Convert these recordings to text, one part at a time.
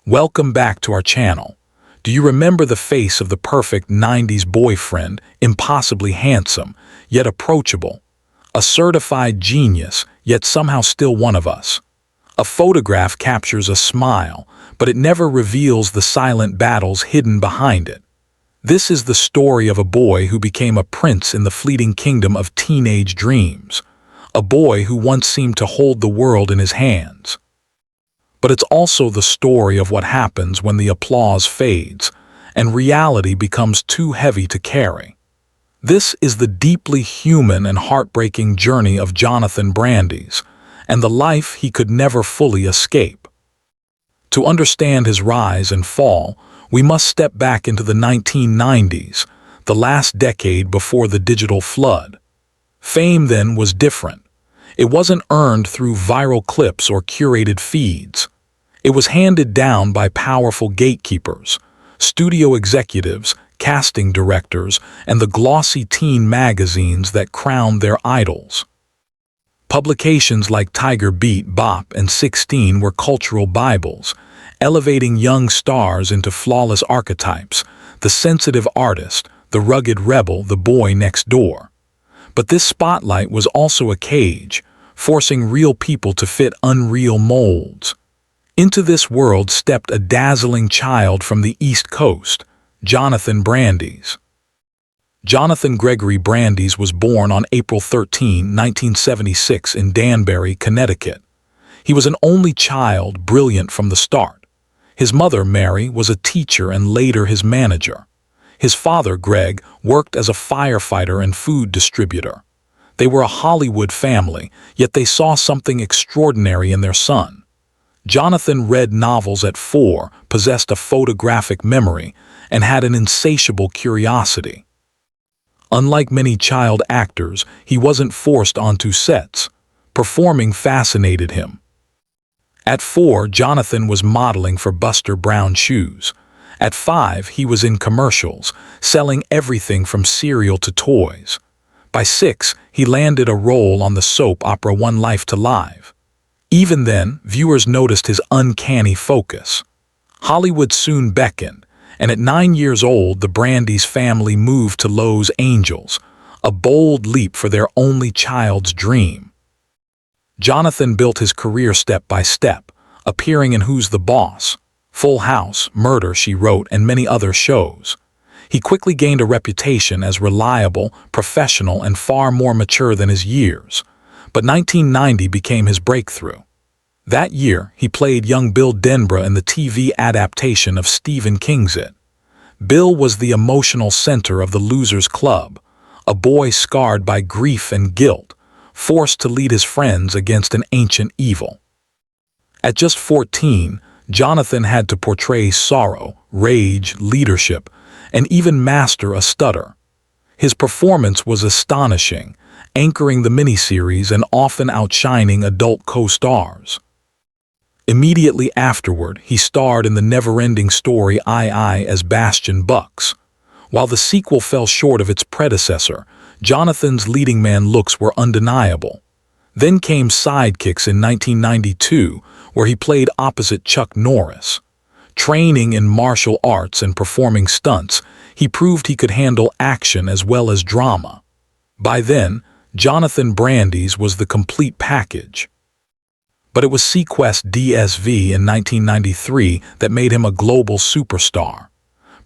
Welcome back to our channel. Do you remember the face of the perfect 90s boyfriend, impossibly handsome, yet approachable? A certified genius, yet somehow still one of us. A photograph captures a smile, but it never reveals the silent battles hidden behind it. This is the story of a boy who became a prince in the fleeting kingdom of teenage dreams. A boy who once seemed to hold the world in his hands. But it's also the story of what happens when the applause fades and reality becomes too heavy to carry. This is the deeply human and heartbreaking journey of Jonathan Brandis and the life he could never fully escape. To understand his rise and fall, we must step back into the 1990s, the last decade before the digital flood. Fame then was different. It wasn't earned through viral clips or curated feeds. It was handed down by powerful gatekeepers, studio executives, casting directors, and the glossy teen magazines that crowned their idols. Publications like Tiger Beat, Bop, and 16 were cultural bibles, elevating young stars into flawless archetypes, the sensitive artist, the rugged rebel, the boy next door. But this spotlight was also a cage, forcing real people to fit unreal molds. Into this world stepped a dazzling child from the East Coast, Jonathan Brandis. Jonathan Gregory Brandis was born on April 13, 1976 in Danbury, Connecticut. He was an only child, brilliant from the start. His mother, Mary, was a teacher and later his manager. His father, Greg, worked as a firefighter and food distributor. They were a Hollywood family, yet they saw something extraordinary in their son. Jonathan read novels at 4, possessed a photographic memory, and had an insatiable curiosity. Unlike many child actors, he wasn't forced onto sets. Performing fascinated him. At 4, Jonathan was modeling for Buster Brown shoes. At 5, he was in commercials, selling everything from cereal to toys. By 6, he landed a role on the soap opera One Life to Live. Even then, viewers noticed his uncanny focus. Hollywood soon beckoned, and at 9 years old, the Brandis family moved to Los Angeles, a bold leap for their only child's dream. Jonathan built his career step by step, appearing in Who's the Boss, Full House, Murder, She Wrote, and many other shows. He quickly gained a reputation as reliable, professional, and far more mature than his years. But 1990 became his breakthrough. That year, he played young Bill Denborough in the TV adaptation of Stephen King's It. Bill was the emotional center of the Losers Club, a boy scarred by grief and guilt, forced to lead his friends against an ancient evil. At just 14, Jonathan had to portray sorrow, rage, leadership, and even master a stutter. His performance was astonishing, anchoring the miniseries and often outshining adult co-stars. Immediately afterward, he starred in the never-ending story I as Bastian Bucks. While the sequel fell short of its predecessor, Jonathan's leading man looks were undeniable. Then came Sidekicks in 1992, where he played opposite Chuck Norris. Training in martial arts and performing stunts, he proved he could handle action as well as drama. By then, Jonathan Brandis was the complete package. But it was Sequest DSV in 1993 that made him a global superstar.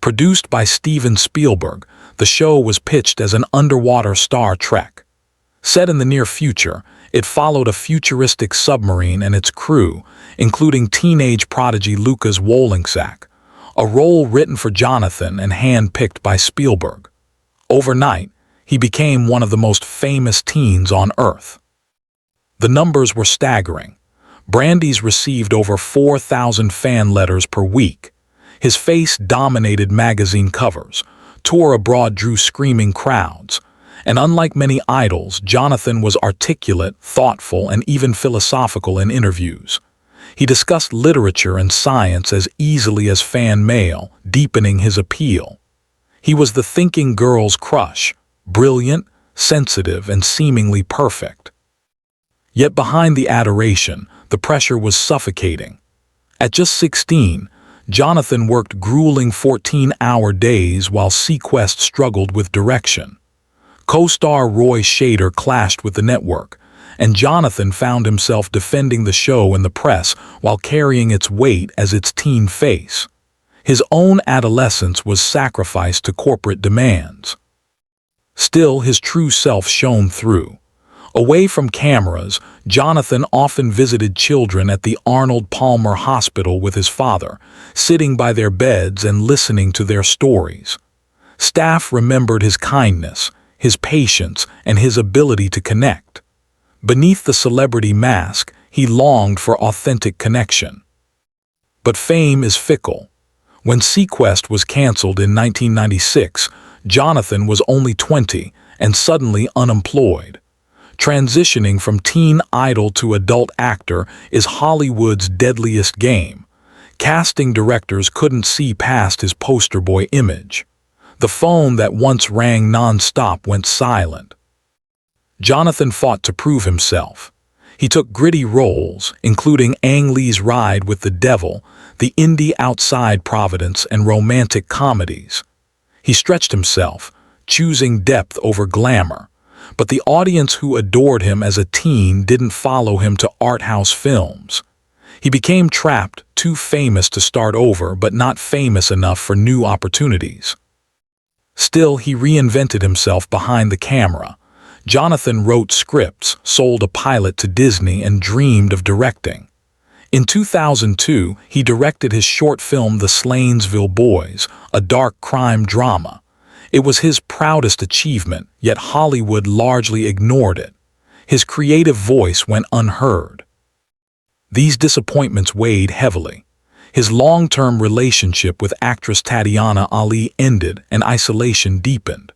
Produced by Steven Spielberg, the show was pitched as an underwater Star Trek. Set in the near future, it followed a futuristic submarine and its crew, including teenage prodigy Lucas Wolingsack, a role written for Jonathan and hand-picked by Spielberg. Overnight, he became one of the most famous teens on Earth. The numbers were staggering. Brandis received over 4,000 fan letters per week. His face dominated magazine covers, tour abroad drew screaming crowds, and unlike many idols, Jonathan was articulate, thoughtful, and even philosophical in interviews. He discussed literature and science as easily as fan mail, deepening his appeal. He was the thinking girl's crush, brilliant, sensitive, and seemingly perfect. Yet behind the adoration, the pressure was suffocating. At just 16, Jonathan worked grueling 14-hour days while Sequest struggled with direction. Co-star Roy Scheider clashed with the network, and Jonathan found himself defending the show in the press while carrying its weight as its teen face. His own adolescence was sacrificed to corporate demands. Still, his true self shone through. Away from cameras, Jonathan often visited children at the Arnold Palmer Hospital with his father, sitting by their beds and listening to their stories. Staff remembered his kindness, his patience, and his ability to connect. Beneath the celebrity mask, he longed for authentic connection. But fame is fickle. When Sequest was canceled in 1996, Jonathan was only 20 and suddenly unemployed. Transitioning from teen idol to adult actor is Hollywood's deadliest game. Casting directors couldn't see past his poster boy image. The phone that once rang non-stop went silent. Jonathan fought to prove himself. He took gritty roles, including Ang Lee's Ride with the Devil, The Indie Outside Providence, and romantic comedies. He stretched himself, choosing depth over glamour. But the audience who adored him as a teen didn't follow him to art house films. He became trapped, too famous to start over but not famous enough for new opportunities. Still, he reinvented himself behind the camera. Jonathan wrote scripts, sold a pilot to Disney, and dreamed of directing. In 2002, he directed his short film The Slanesville Boys, a dark crime drama. It was his proudest achievement, yet Hollywood largely ignored it. His creative voice went unheard. These disappointments weighed heavily. His long-term relationship with actress Tatiana Ali ended and isolation deepened.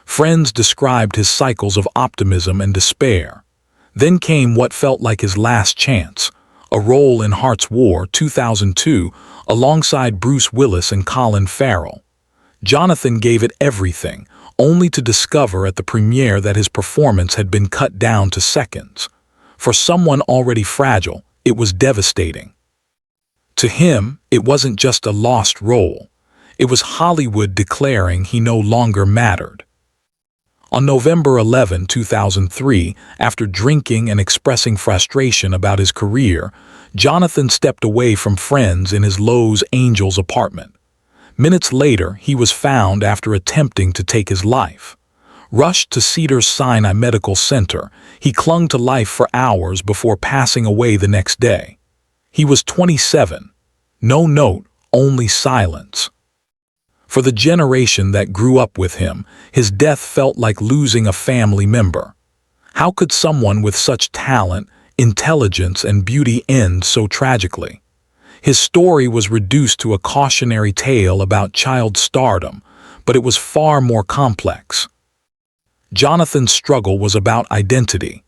Friends described his cycles of optimism and despair. Then came what felt like his last chance, a role in Heart's War 2002 alongside Bruce Willis and Colin Farrell. Jonathan gave it everything, only to discover at the premiere that his performance had been cut down to seconds. For someone already fragile, it was devastating. To him, it wasn't just a lost role. It was Hollywood declaring he no longer mattered. On November 11, 2003, after drinking and expressing frustration about his career, Jonathan stepped away from friends in his Los Angeles apartment. Minutes later, he was found after attempting to take his life. Rushed to Cedars-Sinai Medical Center, he clung to life for hours before passing away the next day. He was 27. No note, only silence. For the generation that grew up with him, his death felt like losing a family member. How could someone with such talent, intelligence, and beauty end so tragically? His story was reduced to a cautionary tale about child stardom, but it was far more complex. Jonathan's struggle was about identity.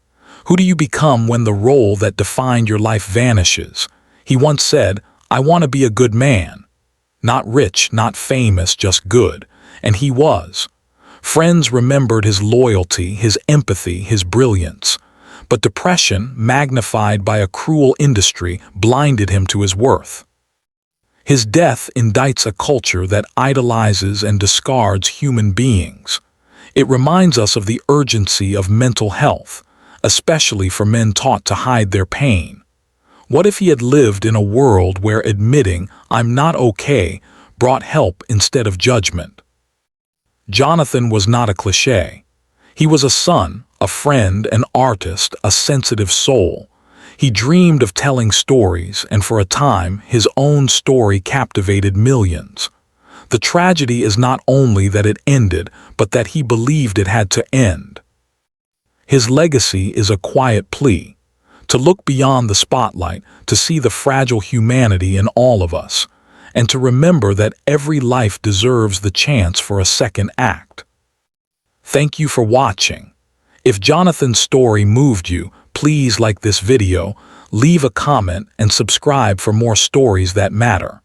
Who do you become when the role that defined your life vanishes? He once said, "I want to be a good man. Not rich, not famous, just good." And he was. Friends remembered his loyalty, his empathy, his brilliance. But depression, magnified by a cruel industry, blinded him to his worth. His death indicts a culture that idolizes and discards human beings. It reminds us of the urgency of mental health, especially for men taught to hide their pain. What if he had lived in a world where admitting, "I'm not okay," brought help instead of judgment? Jonathan was not a cliché. He was a son, a friend, an artist, a sensitive soul. He dreamed of telling stories, and for a time, his own story captivated millions. The tragedy is not only that it ended, but that he believed it had to end. His legacy is a quiet plea. To look beyond the spotlight, to see the fragile humanity in all of us, and to remember that every life deserves the chance for a second act. Thank you for watching. If Jonathan's story moved you, please like this video, leave a comment, and subscribe for more stories that matter.